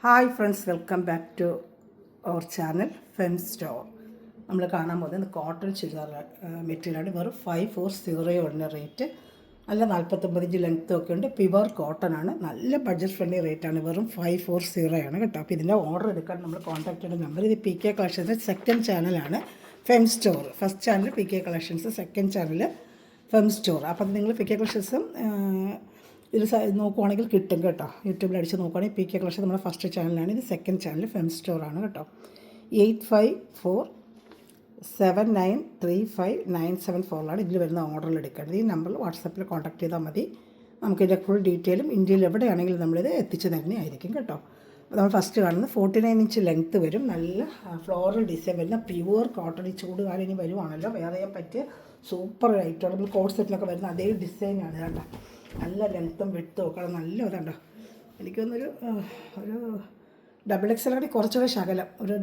Hi friends, welcome back to our channel Fem Store. നമ്മൾ കാണാൻ പോകുന്നത് കോട്ടൺ ചുരിദാർ മെറ്റീരിയലാണ്. വെറും 540 ഉള്ള റേറ്റ്. നല്ല 49 ഇഞ്ച് ലെങ്ത്തും ഒക്കെ ഉണ്ട്. പ്യുവർ കോട്ടൺ ആണ്. നല്ല ബഡ്ജറ്റ് ഫ്രണ്ട്ലി റേറ്റാണ്. വെറും 540 ആണ് കേട്ടോ. അപ്പോൾ ഇതിൻ്റെ ഓർഡർ എടുക്കാൻ നമ്മൾ കോൺടാക്ട് ചെയ്യുന്ന നമ്പർ ഇത് PK കളക്ഷൻസ് സെക്കൻഡ് ചാനലാണ് Fem Store. First channel PK collections, second channel Fem Store. അപ്പം നിങ്ങൾ PK കളക്ഷൻസും ഇതിൽ നോക്കുവാണെങ്കിൽ കിട്ടും കേട്ടോ. യൂട്യൂബിൽ അടിച്ച് നോക്കുവാണെങ്കിൽ PK കളക്ഷൻ നമ്മുടെ ഫസ്റ്റ് ചാനലാണ്. ഇത് സെക്കൻഡ് ചാനൽ ഫെം സ്റ്റോറാണ് കേട്ടോ. 8547935974 ഇതിൽ വരുന്ന ഓർഡറിൽ എടുക്കേണ്ടത്. ഈ നമ്പറിൽ വാട്സാപ്പിൽ കോൺടാക്ട് ചെയ്താൽ മതി. നമുക്കിതിൻ്റെ ഫുൾ ഡീറ്റെയിലും ഇന്ത്യയിൽ എവിടെയാണെങ്കിലും നമ്മളിത് എത്തിച്ചു തന്നെയായിരിക്കും കേട്ടോ. നമ്മൾ ഫസ്റ്റ് കാണുന്നത് 49 ഇഞ്ച് ലെങ്ത്ത് വരും. നല്ല ഫ്ലോറൽ ഡിസൈൻ വരുന്ന പ്യുവർ കോട്ടൺ. ഈ ചൂടുകാലം ഇനി വരുവാണല്ലോ, വേറെ ചെയ്യാൻ പറ്റിയ സൂപ്പർ ഐറ്റമാണ്. നമ്മൾ കോഡ് സെറ്റിലൊക്കെ വരുന്ന അതേ ഡിസൈനാണ് കേട്ടോ. നല്ല ലെങ്ത്തും വിട്ടും ഒക്കെ നല്ല ഇതുണ്ടോ. എനിക്കൊന്നൊരു XXL കുറച്ചുകൂടെ ശകലം ഒരു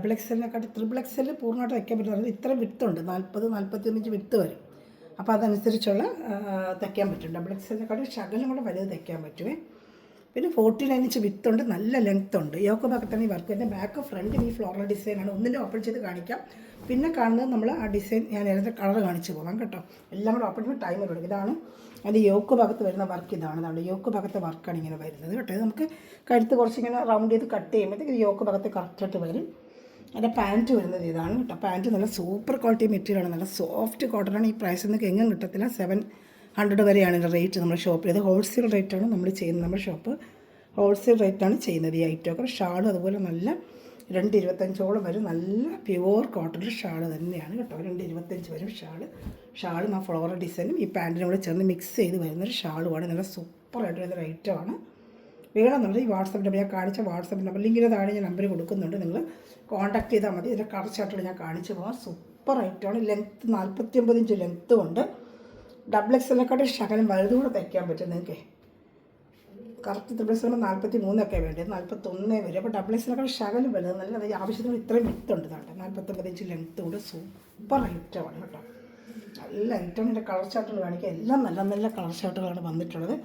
XXL XXL പൂർണ്ണമായിട്ട് വയ്ക്കാൻ പറ്റുന്നത് ഇത്ര വിട്ടുണ്ട്. 40-41 ഇഞ്ച് വിട്ട് വരും. അപ്പോൾ അതനുസരിച്ചുള്ള തയ്ക്കാൻ പറ്റും. XXL ശകലം കൂടെ വലുത് തയ്ക്കാൻ പറ്റുമേ. പിന്നെ 49 ഇഞ്ച് വിത്തുണ്ട്. നല്ല ലെങ്ത്ത് ഉണ്ട്. യോക്ക് ഭാഗത്താണ് ഈ വർക്ക്. എൻ്റെ ബാക്ക് ഫ്രണ്ട് ഈ ഫ്ലോറൽ ഡിസൈനാണ്. ഒന്നിൻ്റെ ഓപ്പൺ ചെയ്ത് കാണിക്കാം. പിന്നെ കാണുന്നത് നമ്മൾ ആ ഡിസൈൻ ഞാൻ ഏതൊക്കെ കളർ കാണിച്ച് പോകാം കേട്ടോ. എല്ലാം കൂടെ ഓപ്പൺ ചെയ്യുമ്പോൾ ടൈമർ കൊടുക്കും. ഇതാണ് അതിൻ്റെ യോക്ക് ഭാഗത്ത് വരുന്ന വർക്ക്. ഇതാണ് യോക്ക് ഭാഗത്തെ വർക്കാണ് ഇങ്ങനെ വരുന്നത് കേട്ടോ. ഇത് നമുക്ക് കഴുത്ത് കുറച്ചിങ്ങനെ റൗണ്ട് ചെയ്ത് കട്ട് ചെയ്യുമ്പോഴത്തേക്ക് യോക്ക് ഭാഗത്ത് കറക്റ്റായിട്ട് വരും. അതിൻ്റെ പാൻറ്റ് വരുന്നത് ഇതാണ് കേട്ടോ. പാൻറ്റ് നല്ല സൂപ്പർ ക്വാളിറ്റി മെറ്റീരിയലാണ്. നല്ല സോഫ്റ്റ് കോട്ടനാണ്. ഈ പ്രൈസ് ഒന്നും എങ്ങും കിട്ടത്തില്ല. 700 വരെയാണ് ഇതിൻ്റെ റേറ്റ് നമ്മുടെ ഷോപ്പിൽ. ഇത് ഹോൾസെയിൽ റേറ്റാണ് നമ്മൾ ചെയ്യുന്നത്. നമ്മുടെ ഷോപ്പ് ഹോൾസെയിൽ റേറ്റാണ് ചെയ്യുന്നത് ഈ ഐറ്റമൊക്കെ. ഷാളും അതുപോലെ നല്ല 225 വരും. നല്ല പ്യുവർ കോട്ടൺ ഷാൾ തന്നെയാണ് കേട്ടോ. 225 വരും ഷാളും ആ ഫ്ലോറൽ ഡിസൈനും ഈ പാൻറ്റിനും കൂടെ ചേർന്ന് മിക്സ് ചെയ്ത് വരുന്നൊരു ഷാളുമാണ്. നല്ല സൂപ്പറായിട്ട് വരുന്നൊരു ഐറ്റമാണ്. വേണമെന്നുള്ളത് ഈ വാട്സപ്പ് നമ്പർ ഞാൻ കാണിച്ച വാട്സപ്പ് നമ്പർ ലിങ്കിന് താഴെ ഞാൻ നമ്പർ കൊടുക്കുന്നുണ്ട്. നിങ്ങൾ കോൺടാക്ട് ചെയ്താൽ മതി. ഇതിൻ്റെ കറക്റ്റായിട്ടുള്ള ഞാൻ കാണിച്ചു പോകാം. സൂപ്പർ ഐറ്റമാണ്. ലെങ്ത്ത് 49 ഇഞ്ച് ലെങ്ത്തും ഉണ്ട്. XXL ശകലം വലുതുകൂടെ തയ്ക്കാൻ പറ്റും നിങ്ങൾക്ക്. കറക്റ്റ് XXL 43 വേണ്ടത്. 41 വരും. അപ്പോൾ XXL ശകലം വലുത് നല്ല ആവശ്യത്തിന് ഇത്രയും വിത്തുണ്ട്. 49 ഇഞ്ച് ലെങ്ത്തും ഉണ്ട്. സൂപ്പർ ഐറ്റമാണ് കേട്ടോ. നല്ല ഐറ്റമിൻ്റെ കളർ ചാർട്ടുകൾ കാണിക്കുക. എല്ലാം നല്ല നല്ല കളർ ചാർട്ടുകളാണ് വന്നിട്ടുള്ളത്.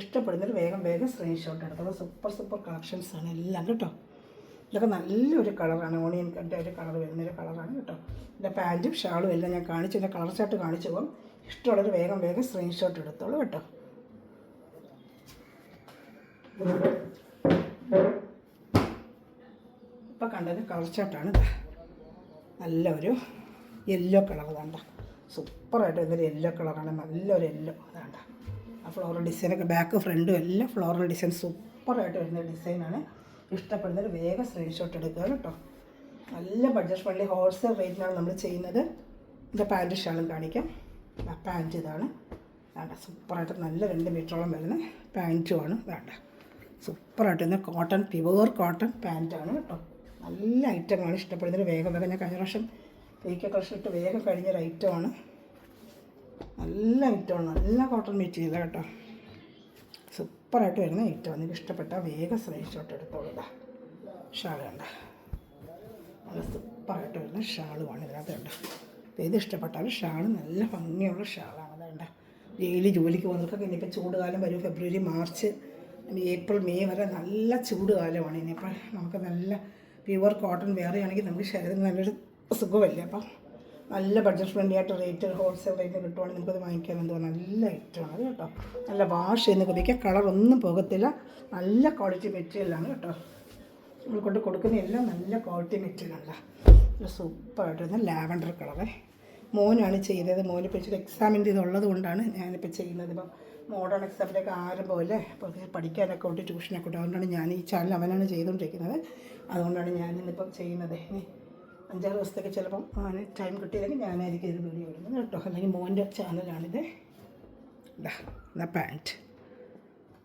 ഇഷ്ടപ്പെടുന്നതിൽ വേഗം സ്ക്രീൻഷോട്ട് എടുത്തോളൂ. സൂപ്പർ കളക്ഷൻസാണ് എല്ലാം കേട്ടോ. ഇതൊക്കെ നല്ലൊരു കളറാണ്. ഓണിയൻ കണ്ട ഒരു കളർ വരുന്നൊരു കളറാണ് കേട്ടോ. ഇതിൻ്റെ പാൻറ്റും ഷാളും എല്ലാം ഞാൻ കാണിച്ചു. ഇതിൻ്റെ കളർ ചാർട്ട് കാണിച്ചു പോകും. ഇഷ്ടമുള്ളവർ വേഗം സ്ക്രീൻഷോട്ട് എടുത്തോളൂ കേട്ടോ. ഇപ്പം കണ്ടത് കളർ ചാർട്ടാണ്. നല്ല ഒരു യെല്ലോ കളർ വേണ്ട. സൂപ്പറായിട്ട് വരുന്നൊരു യെല്ലോ കളറാണ്. നല്ലൊരു യെല്ലോ വേണ്ട. ആ ഫ്ലോറൽ ഡിസൈനൊക്കെ ബാക്ക് ഫ്രണ്ടും എല്ലാം ഫ്ലോറൽ ഡിസൈൻ സൂപ്പറായിട്ട് വരുന്ന ഡിസൈനാണ്. ഇഷ്ടപ്പെടുന്നവർ വേഗം സ്ക്രീൻഷോട്ട് എടുക്കുക കേട്ടോ. നല്ല ബഡ്ജറ്റ് ഫ്രണ്ട്ലി ഹോൾസെയിൽ റേറ്റിനാണ് നമ്മൾ ചെയ്യുന്നത്. ഇതിൻ്റെ പാൻറ്റ് ഷാളും കാണിക്കാം. പാൻറ്റ് ഇതാണ് വേണ്ട. സൂപ്പറായിട്ട് നല്ല 2 മീറ്ററോളം വരുന്ന പാൻറ്റുമാണ് വേണ്ട. സൂപ്പറായിട്ട് വരുന്ന കോട്ടൺ പ്യുവർ കോട്ടൺ പാൻറ്റാണ് കേട്ടോ. നല്ല ഐറ്റമാണ്. ഇഷ്ടപ്പെടുന്നതിന് വേഗം ഞാൻ കഴിഞ്ഞ പ്രാവശ്യം PK കളക്ഷൻ ഇട്ട് വേഗം കഴിഞ്ഞൊരു ഐറ്റമാണ്. നല്ല ഐറ്റമാണ്. നല്ല കോട്ടൺ മെറ്റീരിയൽ കേട്ടോ. സൂപ്പറായിട്ട് വരുന്ന ഐറ്റം. നിങ്ങൾക്ക് ഇഷ്ടപ്പെട്ടാൽ വേഗം സ്ക്രീൻഷോട്ട് എടുത്തോളൂ. ഷാൾ വേണ്ട. നല്ല സൂപ്പറായിട്ട് വരുന്ന ഷാളുമാണ് ഇതിനകത്ത് വേണ്ട. അപ്പോൾ ഇത് ഇഷ്ടപ്പെട്ടാലും ഷാൾ നല്ല ഭംഗിയുള്ള ഷാളാണ് വേണ്ട. ഡെയിലി ജോലിക്ക് പോകുന്നവർക്കൊക്കെ ഇനിയിപ്പോൾ ചൂടുകാലം വരും. ഫെബ്രുവരി മാർച്ച് ഏപ്രിൽ മെയ് വരെ നല്ല ചൂടുകാലമാണ്. ഇനിയിപ്പോൾ നമുക്ക് നല്ല പ്യുവർ കോട്ടൺ വേറെയാണെങ്കിൽ നമുക്ക് ശരീരത്തിന് നല്ലൊരു സുഖമല്ലേ. അപ്പം നല്ല ബഡ്ജറ്റ് ഫ്രണ്ട്ലി ആയിട്ട് റേറ്റ് ഹോൾസെയിൽ റേറ്റ് കിട്ടുവാണെങ്കിൽ നമുക്കത് വാങ്ങിക്കാൻ എന്തോ നല്ല ഐറ്റമാണ് അത് കേട്ടോ. നല്ല വാഷ് ചെയ്യുന്ന കുതിക്കുക. കളറൊന്നും പോകത്തില്ല. നല്ല ക്വാളിറ്റി മെറ്റീരിയലാണ് കേട്ടോ. നമ്മൾ കൊണ്ട് കൊടുക്കുന്ന എല്ലാം നല്ല ക്വാളിറ്റി മെറ്റീരിയലല്ല. നല്ല സൂപ്പറായിട്ട് വരുന്ന ലാവൻഡർ കളറ്. മോനാണ് ചെയ്തത്. മോന് ഇപ്പോൾ ഇച്ചിരി എക്സാമിൻ്റെ ഇതുള്ളത് കൊണ്ടാണ് ഞാനിപ്പോൾ ചെയ്യുന്നത്. ഇപ്പം മോഡേൺ എക്സാമിൻ്റെയൊക്കെ ആരംഭമല്ലേ. അപ്പോൾ പഠിക്കാനൊക്കെ ഉണ്ട്, ട്യൂഷനൊക്കെ ഉണ്ട്. അതുകൊണ്ടാണ് ഞാൻ ഈ ചാനൽ അവനാണ് ചെയ്തുകൊണ്ടിരിക്കുന്നത്. അതുകൊണ്ടാണ് ഞാനിന്നിപ്പം ചെയ്യുന്നത്. ഇനി 5-6 ദിവസത്തേക്ക് ചിലപ്പം അവന് ടൈം കിട്ടിയില്ലെങ്കിൽ ഞാനായിരിക്കും ഇത് വീഡിയോ ഇടുന്നത് കേട്ടോ. അല്ലെങ്കിൽ മോൻ്റെ ചാനലാണിത്. ഇതാ പാൻറ്റ്.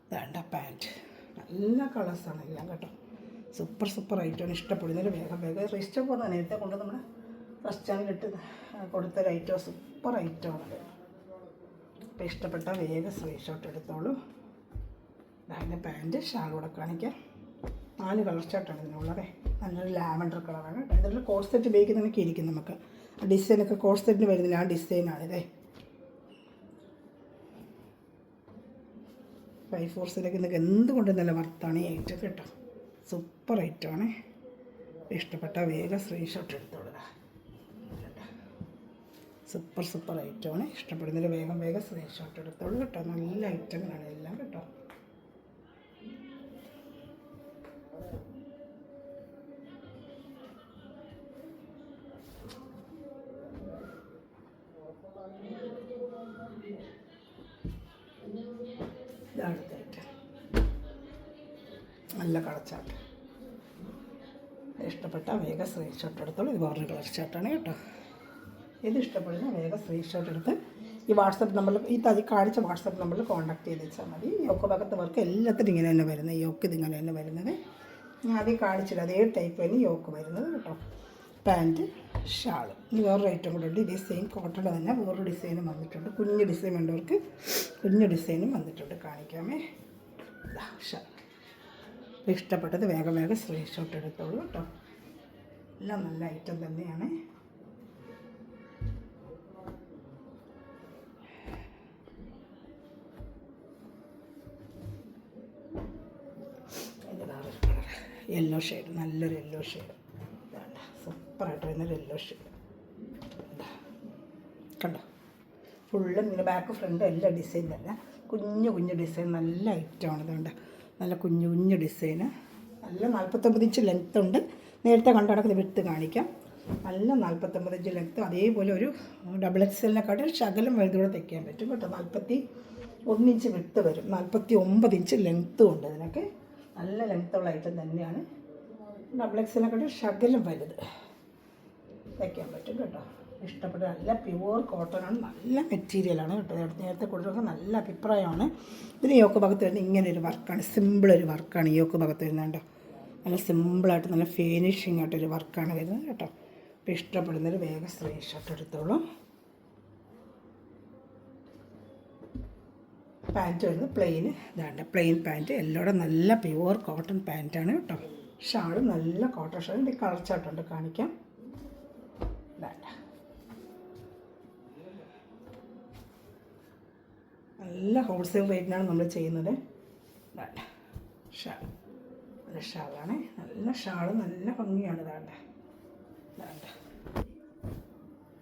ഇതാണ്ട പാൻറ്റ്. നല്ല കളേഴ്സാണ് എല്ലാം കേട്ടോ. സൂപ്പർ ഐറ്റമാണ്. ഇഷ്ടപ്പെടുന്നതിന് വേഗം രജിസ്റ്റർ പോകുന്ന നേരത്തെ കൊണ്ട് നമ്മൾ ഫസ്റ്റ് ചാനലിട്ട് കൊടുത്തൊരു ഐറ്റം. സൂപ്പർ ഐറ്റമാണത്. അപ്പോൾ ഇഷ്ടപ്പെട്ടാൽ വേഗം സ്ക്രീൻഷോട്ട് എടുത്തോളൂ. അതിൻ്റെ പാൻറ്റ് ഷാളൂടെ കാണിക്കാം. 4 കളർ ചാർട്ടാണ് ഇതിനുള്ളത്. നല്ലൊരു ലാവൻഡർ കളറാണ്. ഇതിൽ കോഡ് സെറ്റ് ഉപയോഗിക്കുന്നതൊക്കെ ഇരിക്കും. നമുക്ക് ഡിസൈനൊക്കെ കോഡ് സെറ്റിന് വരുന്നില്ല. ആ ഡിസൈനാണിതേ. 5/4 നിങ്ങൾക്ക് എന്തുകൊണ്ട് നല്ല വർത്താണ് ഈ ഐറ്റം കേട്ടോ. സൂപ്പർ ഐറ്റമാണ്. ഇഷ്ടപ്പെട്ട വേഗം സ്ക്രീൻഷോട്ട് എടുത്തോളുക. സൂപ്പർ ഐറ്റമാണ്. ഇഷ്ടപ്പെടുന്നതിൽ വേഗം സ്ക്രീൻഷോട്ട് എടുത്തോളൂ കേട്ടോ. നല്ല ഐറ്റങ്ങളാണ് എല്ലാം കേട്ടോ. ഇതാണ് ഐറ്റം. നല്ല കളച്ചാട്ട്. ഇഷ്ടപ്പെട്ട വേഗം സ്ക്രീൻഷോട്ട് എടുത്തോളൂ. ഇത് വേറൊരു കളർ ചാർട്ടാണ് കേട്ടോ. ഇത് ഇഷ്ടപ്പെടുന്ന വേഗം സ്ക്രീൻഷോട്ട് എടുത്ത് ഈ വാട്സപ്പ് നമ്പറിൽ ഈ കാണിച്ച വാട്സപ്പ് നമ്പറിൽ കോൺടാക്ട് ചെയ്ത് വെച്ചാൽ മതി. യോക്ക് ഭാഗത്ത് വർക്ക് എല്ലാത്തിനും ഇങ്ങനെ തന്നെ വരുന്നത്. യോക്ക് ഇതിങ്ങനെ തന്നെ വരുന്നത്. ഞാൻ ആദ്യം കാണിച്ചില്ല അതേ ടൈപ്പ് തന്നെ യോക്ക് വരുന്നത് കേട്ടോ. Pant shawl. ഇനി വേറൊരു ഐറ്റം കൂടെ ഉണ്ട്. ഇതേ സെയിം കോട്ടൺ തന്നെ വേറൊരു ഡിസൈനും വന്നിട്ടുണ്ട്. കുഞ്ഞ് ഡിസൈൻ വേണ്ടവർക്ക് കുഞ്ഞ് ഡിസൈനും വന്നിട്ടുണ്ട്. കാണിക്കാമേ. ഷാൾ ഇഷ്ടപ്പെട്ടത് വേഗം സ്ക്രീൻഷോട്ട് എടുത്തോളൂ കേട്ടോ. എല്ലാം നല്ല ഐറ്റം തന്നെയാണ്. യെല്ലോ ഷെയ്ഡ്, നല്ലൊരു യെല്ലോ ഷെയ്ഡ്. ഇതാണ്ട സൂപ്പറായിട്ട് വരുന്നൊരു യെല്ലോ ഷെയ്ഡ്. കണ്ടോ, ഫുള്ള് ഇങ്ങനെ ബാക്ക് ഫ്രണ്ട് എല്ലാം ഡിസൈൻ തന്നെ. കുഞ്ഞു ഡിസൈൻ, നല്ല ഐറ്റമാണ്. ഇതുകൊണ്ട് നല്ല കുഞ്ഞു ഡിസൈന്. നല്ല 49 ഇഞ്ച് ലെങ്ത്ത് ഉണ്ട്. നേരത്തെ കണ്ടടക്കുന്നത് വിട്ട് കാണിക്കാം. നല്ല 49 ഇഞ്ച് ലെങ്ത്ത്. അതേപോലെ ഒരു XXLനെക്കാട്ടിൽ ശകലം വലുതൂടെ തയ്ക്കാൻ പറ്റും കേട്ടോ. 41 ഇഞ്ച് വിട്ട് വരും. 49 ഇഞ്ച് ലെങ്ത്തും ഉണ്ട്. ഇതിനൊക്കെ നല്ല ലെങ്ത്തുള്ള ഐറ്റം തന്നെയാണ്. XXLനെക്കാട്ടിൽ ശകലം വലുത് തയ്ക്കാൻ പറ്റും കേട്ടോ. ഇഷ്ടപ്പെട്ട നല്ല പ്യുവർ കോട്ടനാണ്. നല്ല മെറ്റീരിയലാണ് കേട്ടോ. നേരത്തെ കൊടുത്തൊക്കെ നല്ല അഭിപ്രായമാണ്. ഇതിന് യോക്ക് ഭാഗത്ത് വരുന്നത് ഇങ്ങനെ ഒരു വർക്കാണ്. സിമ്പിളൊരു വർക്കാണ് ഈ യോക്ക് ഭാഗത്ത് വരുന്നത് കേട്ടോ. നല്ല സിമ്പിളായിട്ട് നല്ല ഫിനിഷിംഗ് ആയിട്ടൊരു വർക്കാണ് വരുന്നത് കേട്ടോ. അപ്പോൾ ഇഷ്ടപ്പെടുന്നൊരു വേഗം സ്ക്രീൻഷോട്ട് എടുത്തോളൂ. പാൻറ്റ് വരുന്നത് പ്ലെയിൻ. ഇതാണ്ട് പ്ലെയിൻ പാൻറ്റ്. എല്ലാവരും നല്ല പ്യുവർ കോട്ടൺ പാൻറ്റാണ് കേട്ടോ. ഷാൾ നല്ല കോട്ടൺ ഷാൾ. ഇതിൻ്റെ കളർ ചാർട്ടുണ്ട് കാണിക്കാം. ഇതാണ്ട നല്ല ഹോൾസെയിൽ റേറ്റിനാണ് നമ്മൾ ചെയ്യുന്നത്. ഇതാണ്ട ഷാൾ, നല്ല ഷാളാണ്. നല്ല ഷാൾ, നല്ല ഭംഗിയാണ്. ഇതാണ്ട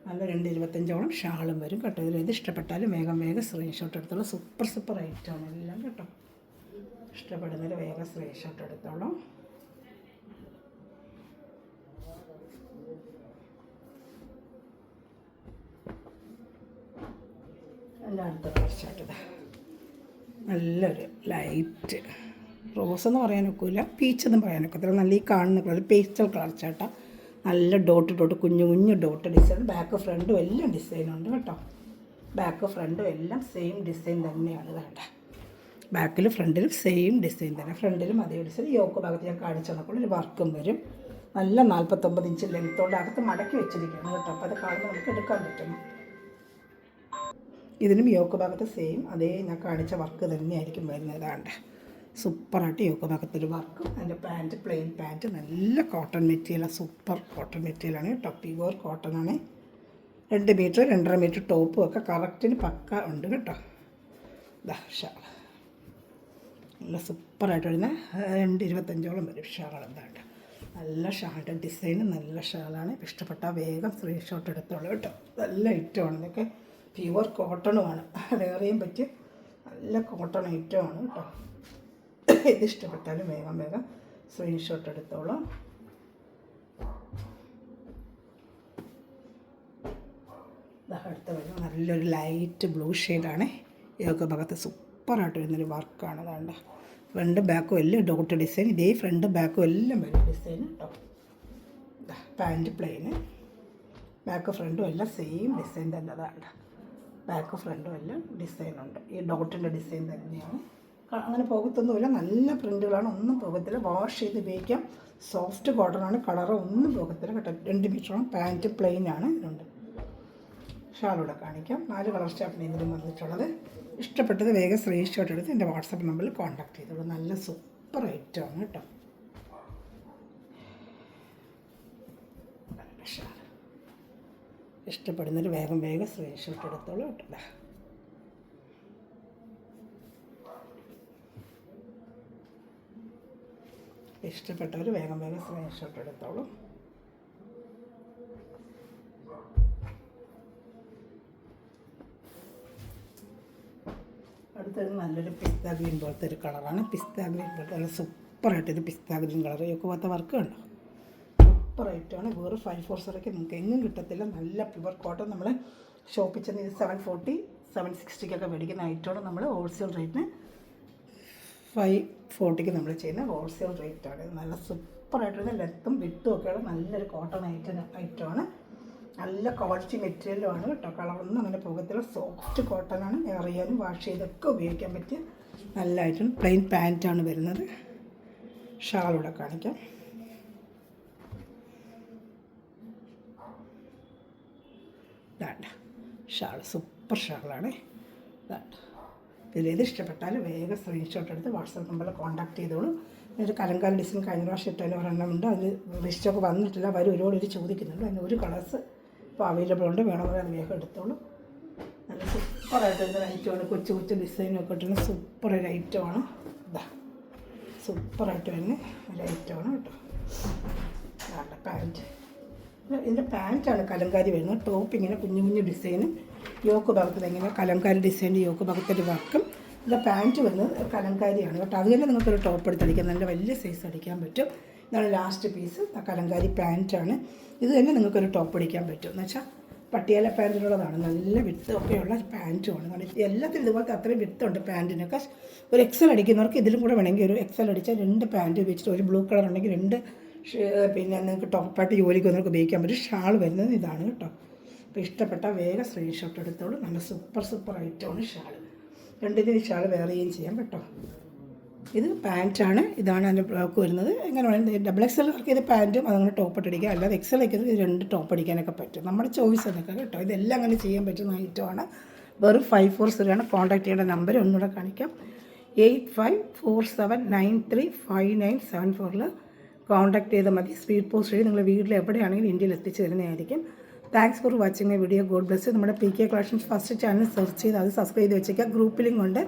നല്ല 225ഓളം ഷാളും വരും കേട്ടോ. ഇത് ഇഷ്ടപ്പെട്ടാലും വേഗം സ്ക്രീൻഷോട്ട് എടുത്തോളൂ. സൂപ്പർ ഐറ്റമാണ് എല്ലാം കേട്ടോ. ഇഷ്ടപ്പെടുന്നതിൽ വേഗം സ്ക്രീൻഷോട്ട് എടുത്തോളൂ. എൻ്റെ അടുത്ത കളർച്ചാട്ടത് നല്ലൊരു ലൈറ്റ് റോസ് എന്ന് പറയാൻ ഒക്കില്ല, പീച്ചെന്നും പറയാൻ ഒക്കത്തില്ല. നല്ല ഈ കാണുന്ന കളർ പേസ്റ്റൽ കളർ ചാട്ട. നല്ല ഡോട്ട് കുഞ്ഞു ഡോട്ട് ഡിസൈൻ. ബാക്ക് ഫ്രണ്ടും എല്ലാം ഡിസൈനുണ്ട് കേട്ടോ. ബാക്ക് ഫ്രണ്ടും എല്ലാം സെയിം ഡിസൈൻ തന്നെയാണ്. വേണ്ട ബാക്കിലും ഫ്രണ്ടിലും സെയിം ഡിസൈൻ തന്നെ. ഫ്രണ്ടിലും അതേ ഡിസൈൻ. യോക്ക് ഭാഗത്ത് ഞാൻ കാണിച്ചു തന്നപ്പോൾ ഒരു വർക്കും വരും. നല്ല 49 ഇഞ്ച് ലെങ്ത്തോടെ അകത്ത് മടക്കി വെച്ചിരിക്കുകയാണ് കേട്ടോ. അപ്പോൾ അത് കാണുമ്പോൾ നമുക്ക് എടുക്കാൻ പറ്റും. ഇതിനും യോക്ക് ഭാഗത്ത് സെയിം അതേ ഞാൻ കാണിച്ച വർക്ക് തന്നെയായിരിക്കും വരുന്നത്. ഏതാണ്ട് സൂപ്പറായിട്ട് യോക്ക് ഭാഗത്തൊരു വർക്കും. അതിൻ്റെ പാൻറ്റ് പ്ലെയിൻ പാൻറ്റ്, നല്ല കോട്ടൺ മെറ്റീരിയലാണ്. സൂപ്പർ കോട്ടൺ മെറ്റീരിയലാണ് കേട്ടോ. പ്യുവർ കോട്ടൺ ആണ്. 2 മീറ്റർ 2.5 മീറ്റർ ടോപ്പും ഒക്കെ കറക്റ്റിന് പക്ക ഉണ്ട് കേട്ടോ. ഇതാ ഷാൾ നല്ല സൂപ്പറായിട്ട് വരുന്ന 2.25ഓളം വരും ഷാൾ. എന്താണ്ട് നല്ല ഷാളിൻ്റെ ഡിസൈന് നല്ല ഷാളാണ്. ഇഷ്ടപ്പെട്ടാൽ വേഗം സ്ക്രീൻഷോട്ട് എടുത്തോളൂ കേട്ടോ. നല്ല ഐറ്റമാണ്. ഇതൊക്കെ പ്യുവർ കോട്ടണുമാണ്. വേറെയും പറ്റിയ നല്ല കോട്ടൺ ഐറ്റമാണ് കേട്ടോ. ഇത് ഇഷ്ടപ്പെട്ടാലും വേഗം സ്ക്രീൻഷോട്ട് എടുത്തോളൂ. അടുത്ത വരുന്നത് നല്ലൊരു ലൈറ്റ് ബ്ലൂ ഷെയ്ഡാണ്. ഇതൊക്കെ ഭാഗത്ത് സൂപ്പറായിട്ട് വരുന്നൊരു വർക്കാണ്. അതാണ്ട് ഫ്രണ്ട് ബാക്കും എല്ലാം ഡോട്ട് ഡിസൈൻ. ഇതേ ഫ്രണ്ട് ബാക്കും എല്ലാം വരും ഡിസൈൻ കേട്ടോ. പാൻറ്റ് പ്ലെയിന്, ബാക്ക് ഫ്രണ്ടും എല്ലാം സെയിം ഡിസൈൻ തന്നെ. അതാണ്ട് ബാക്ക് ഫ്രണ്ടും എല്ലാം ഡിസൈനുണ്ട്. ഈ ഡോട്ടിൻ്റെ ഡിസൈൻ തന്നെയാണ്. അങ്ങനെ പോകത്തൊന്നുമില്ല. നല്ല പ്രിൻറ്റുകളാണ്. ഒന്നും പോകത്തില്ല. വാഷ് ചെയ്ത് ഉപയോഗിക്കാം. സോഫ്റ്റ് കോട്ടണാണ്. കളറ് ഒന്നും പോകത്തില്ല കേട്ടോ. 2 മീറ്ററോളം പാൻറ്റ് പ്ലെയിനാണ്. ഇതുണ്ട്. ഷാളൂടെ കാണിക്കാം. 4 കളർ ചാർട്ടിന് ഇതിലും വന്നിട്ടുള്ളത്. ഇഷ്ടപ്പെട്ടത് വേഗം സ്ക്രീൻഷോട്ട് എടുത്ത് എൻ്റെ വാട്സപ്പ് നമ്പറിൽ കോൺടാക്ട് ചെയ്തോളൂ. നല്ല സൂപ്പർ ഐറ്റമാണ് കേട്ടോ. ഷാൾ ഇഷ്ടപ്പെടുന്നൊരു വേഗം സ്ക്രീൻഷോട്ട് എടുത്തോളൂ കേട്ടോ. ഇഷ്ടപ്പെട്ടവർ വേഗം വേഗം സ്ക്രീൻഷോട്ട് എടുത്തോളൂ. അടുത്തത് നല്ലൊരു പിസ്ത ഗ്രീൻ പോലത്തെ ഒരു കളറാണ്. പിസ്ത ഗ്രീൻ പോലത്തെ നല്ല സൂപ്പറായിട്ടൊരു പിസ്ത ഗ്രീൻ കളർ ഒക്കെ പോലത്തെ വർക്ക് കണ്ടോ, സൂപ്പറായിട്ടാണ്. വേറെ 540 നിങ്ങൾക്ക് എങ്ങും കിട്ടത്തില്ല. നല്ല പ്യുവർ കോട്ടൺ. നമ്മൾ ഷോപ്പിൽ ചെന്ന് ഇത് 740 760 മേടിക്കുന്ന ഐറ്റമാണ്. നമ്മൾ ഹോൾസെയിൽ റേറ്റിന് 540 നമ്മൾ ചെയ്യുന്ന ഹോൾസെയിൽ റേറ്റാണ്. നല്ല സൂപ്പറായിട്ടുള്ള ലെത്തും വിത്തും ഒക്കെയുള്ള നല്ലൊരു കോട്ടൺ ഐറ്റമാണ്. നല്ല ക്വാളിറ്റി മെറ്റീരിയലുമാണ് കേട്ടോ. കളറൊന്നും അങ്ങനെ പോകത്തില്ല. സോഫ്റ്റ് കോട്ടനാണ്. അറിയാനും വാഷ് ചെയ്തൊക്കെ ഉപയോഗിക്കാൻ പറ്റിയ നല്ല ഐറ്റം. പ്ലെയിൻ പാൻറ്റാണ് വരുന്നത്. ഷാളൂടെ കാണിക്കാം. വേണ്ട ഷാൾ സൂപ്പർ ഷാളാണ്. വേണ്ട ഇതിലേത് ഇഷ്ടപ്പെട്ടാൽ വേഗം സ്ക്രീൻഷോട്ട് എടുത്ത് വാട്സാപ്പ് നമ്പറിൽ കോൺടാക്ട് ചെയ്തോളൂ. ഒരു കലങ്കാരി ഡിസൈൻ കഴിഞ്ഞ പ്രാവശ്യം ഇട്ടതിന് ഒരെണ്ണമുണ്ട്. അതിൽ ലിസ്റ്റൊക്കെ വന്നിട്ടില്ല. അവർ ഒരുപാട് ചോദിക്കുന്നുണ്ട്. അതിന് ഒരു കളേഴ്സ് ഇപ്പോൾ അവൈലബിൾ ഉണ്ട്. വേണമെങ്കിൽ അത് വേഗം എടുത്തോളൂ. നല്ല സൂപ്പറായിട്ട് ഐറ്റമാണ്. കൊച്ചു കൊച്ചു ഡിസൈനൊക്കെ ഇട്ടുള്ള സൂപ്പർ ഒരു ഐറ്റമാണ്. ഇതാ സൂപ്പറായിട്ട് തന്നെ ഒരു ഐറ്റമാണ് കേട്ടോ. നല്ല പാൻറ്റ്. ഇതിൻ്റെ പാൻറ്റാണ് കലങ്കാരി വരുന്നത്. ടോപ്പ് ഇങ്ങനെ കുഞ്ഞു കുഞ്ഞു ഡിസൈനും യോക്ക് ഭാഗത്തിൽ ഇങ്ങനെ കലങ്കാരി ഡിസൈൻ്റെ യോക്ക് ഭാഗത്തിൻ്റെ വർക്കും. ഇതിൻ്റെ പാൻറ്റ് വരുന്നത് കലങ്കാരിയാണ് കേട്ടോ. അത് തന്നെ നിങ്ങൾക്കൊരു ടോപ്പ് എടുത്തടിക്കാം. നല്ല വലിയ സൈസ് അടിക്കാൻ പറ്റും. ഇതാണ് ലാസ്റ്റ് പീസ്. കലങ്കാരി പാൻറ്റാണ്. ഇത് തന്നെ നിങ്ങൾക്കൊരു ടോപ്പ് അടിക്കാൻ പറ്റും. എന്ന് വെച്ചാൽ പട്ടിയാല പാൻറ്റിലുള്ളതാണ്. നല്ല വിത്തൊക്കെയുള്ള പാൻറ്റുമാണ്. കാരണം എല്ലാത്തിലും ഇതുപോലത്തെ അത്രയും വിത്തുണ്ട് പാൻറ്റിനൊക്കെ. ഒരു എക്സൽ അടിക്കുന്നവർക്ക് ഇതിലും കൂടെ വേണമെങ്കിൽ ഒരു എക്സൽ അടിച്ചാൽ 2 പാൻറ്റ് ഉപയോഗിച്ചിട്ട് ഒരു ബ്ലൂ കളർ ഉണ്ടെങ്കിൽ 2 പിന്നെ നിങ്ങൾക്ക് ടോപ്പായിട്ട് ജോലിക്ക് വന്നവർക്ക് ഉപയോഗിക്കാൻ പറ്റും. ഷാൾ വരുന്നത് ഇതാണ് കേട്ടോ. അപ്പോൾ ഇഷ്ടപ്പെട്ട വേഗം സ്ക്രീൻഷോട്ട് എടുത്തോളൂ. നല്ല സൂപ്പർ ഐറ്റമാണ് ഷാൾ. 2 ഷാൾ വേറെയും ചെയ്യാം കേട്ടോ. ഇത് പാൻറ്റാണ്. ഇതാണ് അതിൻ്റെ ബ്ലോക്ക് വരുന്നത്. എങ്ങനെ വേണമെങ്കിൽ ഡബിൾ എക്സൽക്കാർക്ക് ഇത് പാൻറ്റും അതങ്ങനെ ടോപ്പ് ഇട്ടടിക്കുക. അല്ലാതെ എക്സൽ വയ്ക്കുന്നത് 2 ടോപ്പ് അടിക്കാനൊക്കെ പറ്റും. നമ്മുടെ ചോയ്സ് അതൊക്കെ കേട്ടോ. ഇതെല്ലാം അങ്ങനെ ചെയ്യാൻ പറ്റുന്ന ഐറ്റമാണ്. വെറും 540 കോൺടാക്ട് ചെയ്യേണ്ട നമ്പർ ഒന്നുകൂടെ കാണിക്കാം. 8547935974 കോൺടാക്ട് ചെയ്താൽ മതി. സ്പീഡ് പോസ്റ്റ് വഴി നിങ്ങൾ വീട്ടിൽ എവിടെയാണെങ്കിലും ഇന്ത്യയിൽ എത്തിച്ചു തരുന്നതായിരിക്കും. Thanks for watching my video. God bless. നമ്മുടെ PK collections first channel search ചെയ്ത് അത് സബ്സ്ക്രൈബ് ചെയ്ത് വെച്ചേക്കുക. ഗ്രൂപ്പ് ലിങ്ക് കൊണ്ട്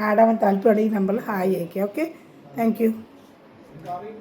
ആഡ് ആവാൻ താല്പര്യമുള്ള ഈ നമ്പറിൽ ഹായ് അയക്കുക. Okay, thank you.